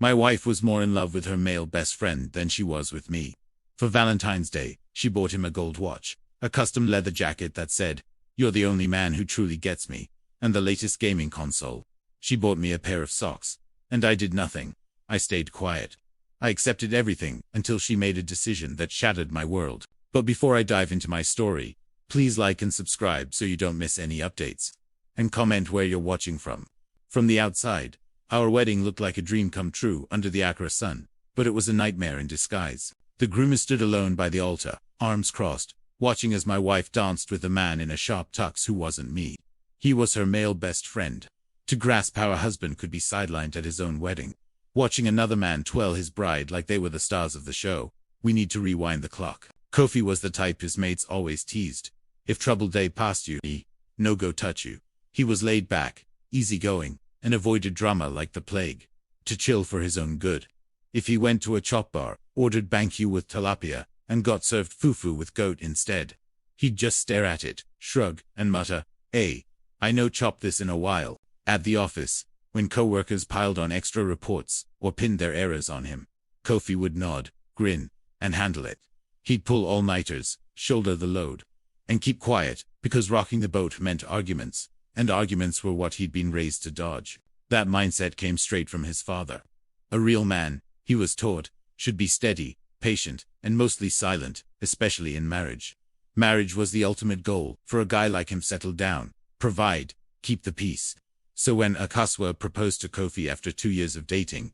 My wife was more in love with her male best friend than she was with me. For Valentine's Day, she bought him a gold watch, a custom leather jacket that said, "You're the only man who truly gets me," and the latest gaming console. She bought me a pair of socks, and I did nothing. I stayed quiet. I accepted everything until she made a decision that shattered my world. But before I dive into my story, please like and subscribe so you don't miss any updates. And comment where you're watching from. From the outside, our wedding looked like a dream come true under the Accra sun, but it was a nightmare in disguise. The groom stood alone by the altar, arms crossed, watching as my wife danced with a man in a sharp tux who wasn't me. He was her male best friend. To grasp how a husband could be sidelined at his own wedding, watching another man twirl his bride like they were the stars of the show, we need to rewind the clock. Kofi was the type his mates always teased. If trouble day passed you, he no go touch you. He was laid back, easygoing, and avoided drama like the plague. To chill for his own good. If he went to a chop bar, ordered barbecue with tilapia, and got served fufu with goat instead, he'd just stare at it, shrug, and mutter, "Hey, I no chop this in a while." At the office, when co-workers piled on extra reports or pinned their errors on him, Kofi would nod, grin, and handle it. He'd pull all-nighters, shoulder the load, and keep quiet, because rocking the boat meant arguments, and arguments were what he'd been raised to dodge. That mindset came straight from his father. A real man, he was taught, should be steady, patient, and mostly silent, especially in marriage. Marriage was the ultimate goal for a guy like him: settle down, provide, keep the peace. So when Akaswa proposed to Kofi after 2 years of dating,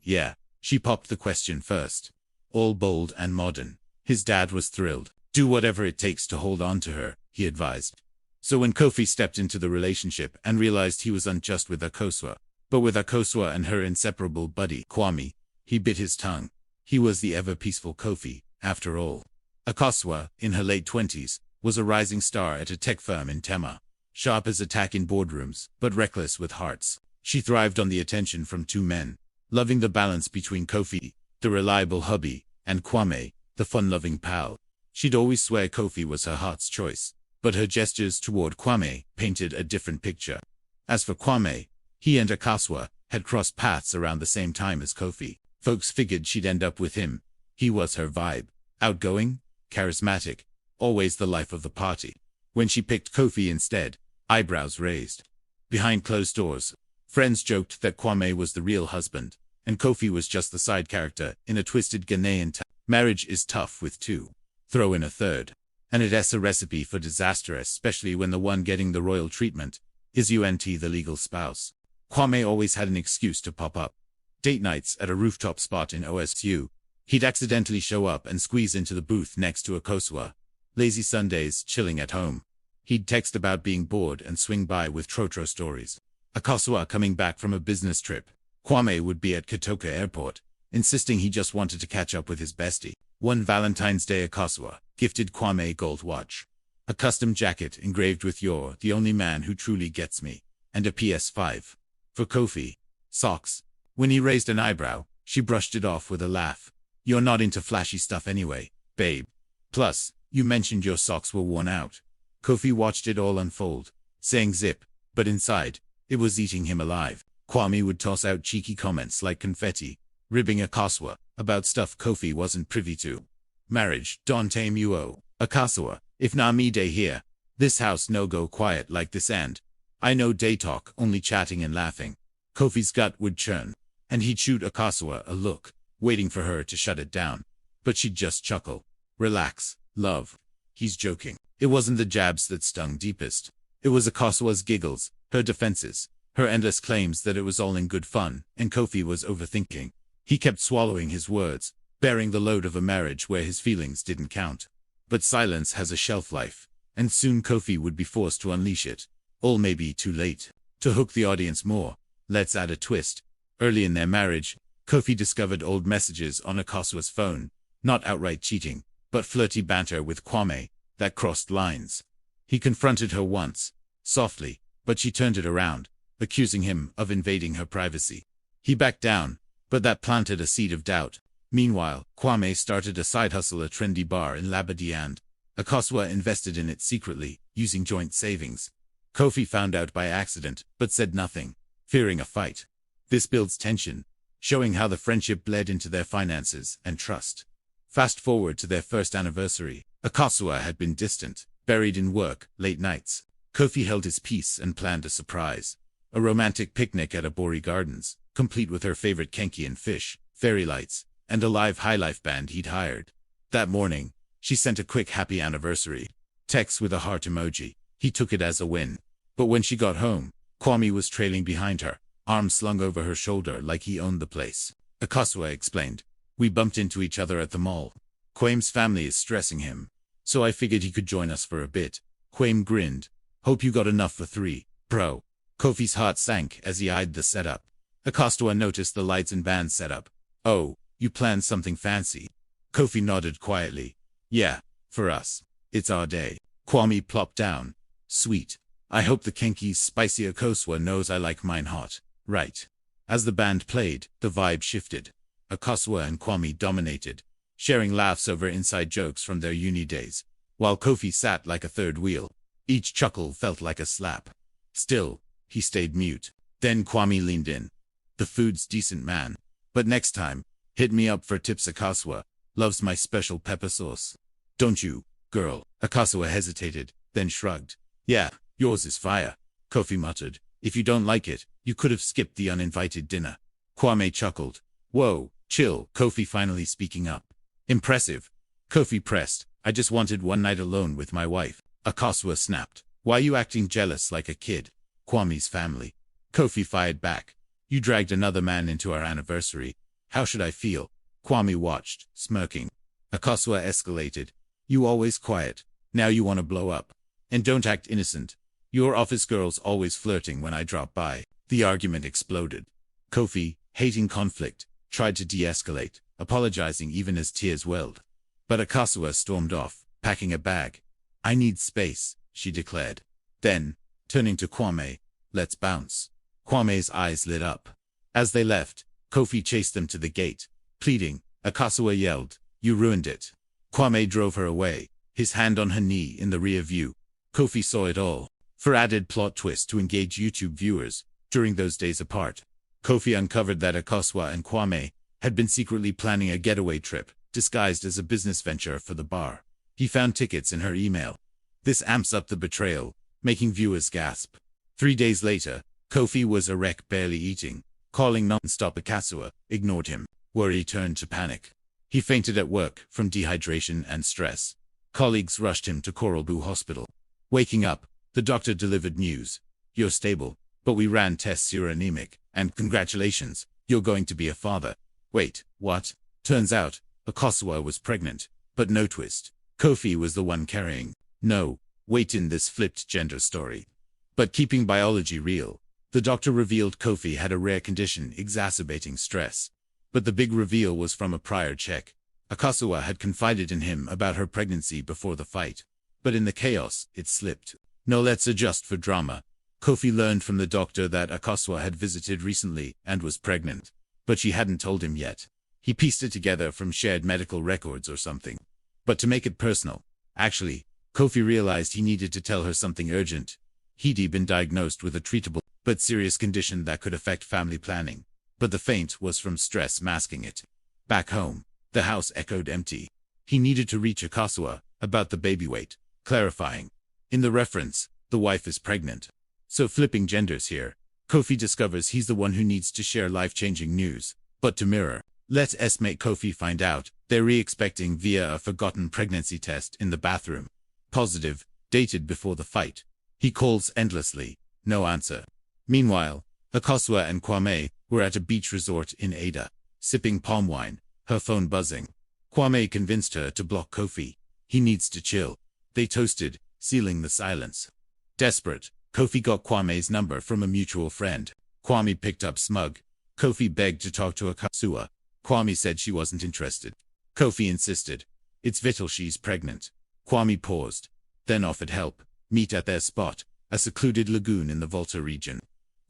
she popped the question first. All bold and modern. His dad was thrilled. Do whatever it takes to hold on to her, he advised. So when Kofi stepped into the relationship and realized he wasn't just with Akosua, but with Akosua and her inseparable buddy, Kwame, he bit his tongue. He was the ever-peaceful Kofi, after all. Akosua, in her late 20s, was a rising star at a tech firm in Tema. Sharp as a tack in boardrooms, but reckless with hearts. She thrived on the attention from two men, loving the balance between Kofi, the reliable hubby, and Kwame, the fun-loving pal. She'd always swear Kofi was her heart's choice, but her gestures toward Kwame painted a different picture. As for Kwame, he and Akaswa had crossed paths around the same time as Kofi. Folks figured she'd end up with him. He was her vibe. Outgoing, charismatic, always the life of the party. When she picked Kofi instead, eyebrows raised. Behind closed doors, friends joked that Kwame was the real husband, and Kofi was just the side character in a twisted Ghanaian town. Marriage is tough with two. Throw in a third, and it's a recipe for disaster, especially when the one getting the royal treatment is the legal spouse. Kwame always had an excuse to pop up. Date nights at a rooftop spot in OSU. He'd accidentally show up and squeeze into the booth next to Akosua. Lazy Sundays, chilling at home. He'd text about being bored and swing by with Trotro stories. Akosua coming back from a business trip. Kwame would be at Kotoka Airport, insisting he just wanted to catch up with his bestie. One Valentine's Day, Akosua gifted Kwame a gold watch, a custom jacket engraved with "You're the only man who truly gets me," and a PS5. For Kofi, socks. When he raised an eyebrow, she brushed it off with a laugh. "You're not into flashy stuff anyway, babe. Plus, you mentioned your socks were worn out." Kofi watched it all unfold, saying zip, but inside, it was eating him alive. Kwame would toss out cheeky comments like confetti, ribbing Akosua about stuff Kofi wasn't privy to. Marriage, don't tame you, oh. Akosua, if na me day here, this house no go quiet like this, and I know day talk, only chatting and laughing. Kofi's gut would churn, and he'd shoot Akosua a look, waiting for her to shut it down. But she'd just chuckle. Relax, love. He's joking. It wasn't the jabs that stung deepest. It was Akosua's giggles, her defenses, her endless claims that it was all in good fun, and Kofi was overthinking. He kept swallowing his words, bearing the load of a marriage where his feelings didn't count. But silence has a shelf life, and soon Kofi would be forced to unleash it. All may be too late. To hook the audience more, let's add a twist. Early in their marriage, Kofi discovered old messages on Akosua's phone, not outright cheating, but flirty banter with Kwame that crossed lines. He confronted her once, softly, but she turned it around, accusing him of invading her privacy. He backed down, but that planted a seed of doubt. Meanwhile, Kwame started a side hustle, a trendy bar in Labadee, and Akosua invested in it secretly, using joint savings. Kofi found out by accident, but said nothing, fearing a fight. This builds tension. showing how the friendship bled into their finances and trust. Fast forward to their first anniversary. Akasua had been distant, buried in work, late nights. Kofi held his peace and planned a surprise. A romantic picnic at Abori Gardens, complete with her favorite kenki and fish, fairy lights, and a live highlife band he'd hired. That morning, she sent a quick happy anniversary text with a heart emoji. He took it as a win. But when she got home, Kwame was trailing behind her, arms slung over her shoulder like he owned the place. Akasua explained, "We bumped into each other at the mall. Kwame's family is stressing him, so I figured he could join us for a bit." Kwame grinned. "Hope you got enough for 3, bro." Kofi's heart sank as he eyed the setup. Akasua noticed the lights and band setup. "Oh, you planned something fancy?" Kofi nodded quietly. "Yeah, for us. It's our day." Kwame plopped down. "Sweet. I hope the kenki's spicy. Akasua knows I like mine hot, right?" As the band played, the vibe shifted. Akasua and Kwame dominated, sharing laughs over inside jokes from their uni days, while Kofi sat like a third wheel. Each chuckle felt like a slap. Still, he stayed mute. Then Kwame leaned in. "The food's decent, man. But next time, hit me up for tips. Akasua loves my special pepper sauce. Don't you, girl?" Akasua hesitated, then shrugged. "Yeah, yours is fire," Kofi muttered. "If you don't like it, you could have skipped the uninvited dinner." Kwame chuckled. "Whoa, chill." Kofi finally speaking up. "Impressive." Kofi pressed. "I just wanted one night alone with my wife." Akasua snapped. "Why you acting jealous like a kid?" "Kwame's family." Kofi fired back. "You dragged another man into our anniversary. How should I feel?" Kwame watched, smirking. Akasua escalated. "You always quiet. Now you want to blow up. And don't act innocent. Your office girl's always flirting when I drop by." The argument exploded. Kofi, hating conflict, tried to de-escalate, apologizing even as tears welled. But Akasua stormed off, packing a bag. "I need space," she declared. Then, turning to Kwame, "Let's bounce." Kwame's eyes lit up. As they left, Kofi chased them to the gate, pleading. Akasua yelled, "You ruined it." Kwame drove her away, his hand on her knee in the rear view. Kofi saw it all. For added plot twist to engage YouTube viewers, during those days apart, Kofi uncovered that Akasua and Kwame had been secretly planning a getaway trip, disguised as a business venture for the bar. He found tickets in her email. This amps up the betrayal, making viewers gasp. 3 days later, Kofi was a wreck, barely eating. Calling non-stop. Akasua ignored him. Worry turned to panic. He fainted at work from dehydration and stress. Colleagues rushed him to Coralbu Hospital. Waking up, the doctor delivered news. "You're stable, but we ran tests, you're anemic, and congratulations, you're going to be a father." Wait, what? Turns out, Akasua was pregnant, but no twist. Kofi was the one carrying. No, wait, in this flipped gender story. But keeping biology real, the doctor revealed Kofi had a rare condition exacerbating stress. But the big reveal was from a prior check. Akasua had confided in him about her pregnancy before the fight. But in the chaos, it slipped. No, let's adjust for drama. Kofi learned from the doctor that Akasua had visited recently and was pregnant. But she hadn't told him yet. He pieced it together from shared medical records or something. But to make it personal, actually, Kofi realized he needed to tell her something urgent. He'd been diagnosed with a treatable but serious condition that could affect family planning. But the faint was from stress masking it. Back home, the house echoed empty. He needed to reach Akasua about the baby weight, clarifying. In the reference, the wife is pregnant. So flipping genders here, Kofi discovers he's the one who needs to share life-changing news. But to mirror, let's make Kofi find out they're re-expecting via a forgotten pregnancy test in the bathroom. Positive, dated before the fight. He calls endlessly, no answer. Meanwhile, Akasua and Kwame were at a beach resort in Ada, sipping palm wine, her phone buzzing. Kwame convinced her to block Kofi. He needs to chill. They toasted, sealing the silence. Desperate, Kofi got Kwame's number from a mutual friend. Kwame picked up smug. Kofi begged to talk to Akasua. Kwame said she wasn't interested. Kofi insisted. It's vital she's pregnant. Kwame paused, then offered help. Meet at their spot, a secluded lagoon in the Volta region.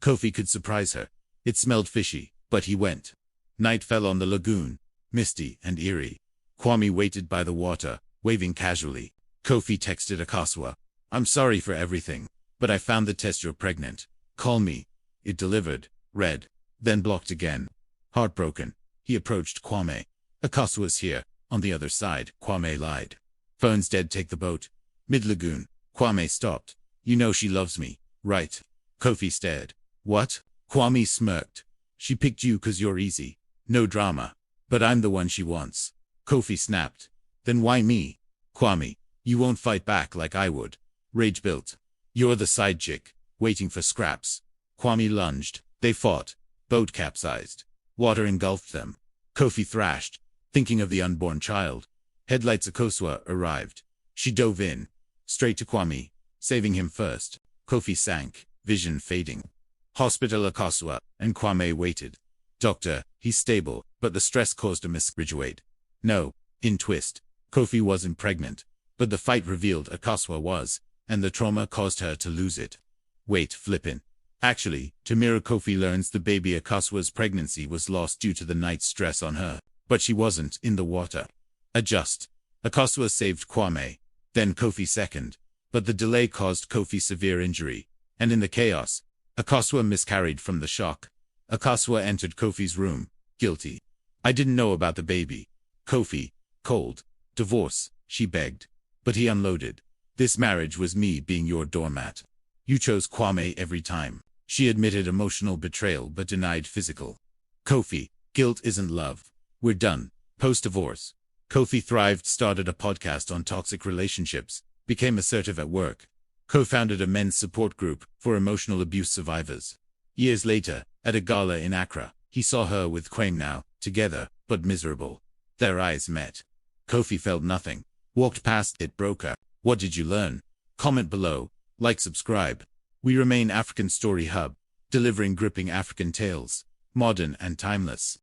Kofi could surprise her. It smelled fishy, but he went. Night fell on the lagoon, misty and eerie. Kwame waited by the water, waving casually. Kofi texted Akasua. "I'm sorry for everything, but I found the test, you're pregnant. Call me." It delivered, read, then blocked again. Heartbroken, he approached Kwame. Akoswa's here, on the other side, Kwame lied. Phone's dead, take the boat. Mid-lagoon. Kwame stopped. You know she loves me, right? Kofi stared. What? Kwame smirked. She picked you 'cause you're easy. No drama. But I'm the one she wants. Kofi snapped. Then why me? Kwame, you won't fight back like I would. Rage built. You're the side chick, waiting for scraps. Kwame lunged. They fought. Boat capsized. Water engulfed them. Kofi thrashed, thinking of the unborn child. Headlights. Akoswa arrived. She dove in, straight to Kwame, saving him first. Kofi sank, vision fading. Hospital. Akoswa and Kwame waited. Doctor, he's stable, but the stress caused a misgraduate. No, in twist. Kofi wasn't pregnant, but the fight revealed Akoswa was, and the trauma caused her to lose it. Wait, flippin'. Actually, Tamira. Kofi learns the baby Akoswa's pregnancy was lost due to the night's stress on her, but she wasn't in the water. Adjust. Akoswa saved Kwame, then Kofi second, but the delay caused Kofi severe injury, and in the chaos, Akoswa miscarried from the shock. Akoswa entered Kofi's room, guilty. I didn't know about the baby. Kofi, cold. Divorce, she begged. But he unloaded. This marriage was me being your doormat. You chose Kwame every time. She admitted emotional betrayal but denied physical. Kofi, guilt isn't love. We're done. Post-divorce. Kofi thrived, started a podcast on toxic relationships, became assertive at work, co-founded a men's support group for emotional abuse survivors. Years later, at a gala in Accra, he saw her with Kwame, now together, but miserable. Their eyes met. Kofi felt nothing. Walked past it, broke her. What did you learn? Comment below. Like, subscribe. We remain African Story Hub, delivering gripping African tales, modern and timeless.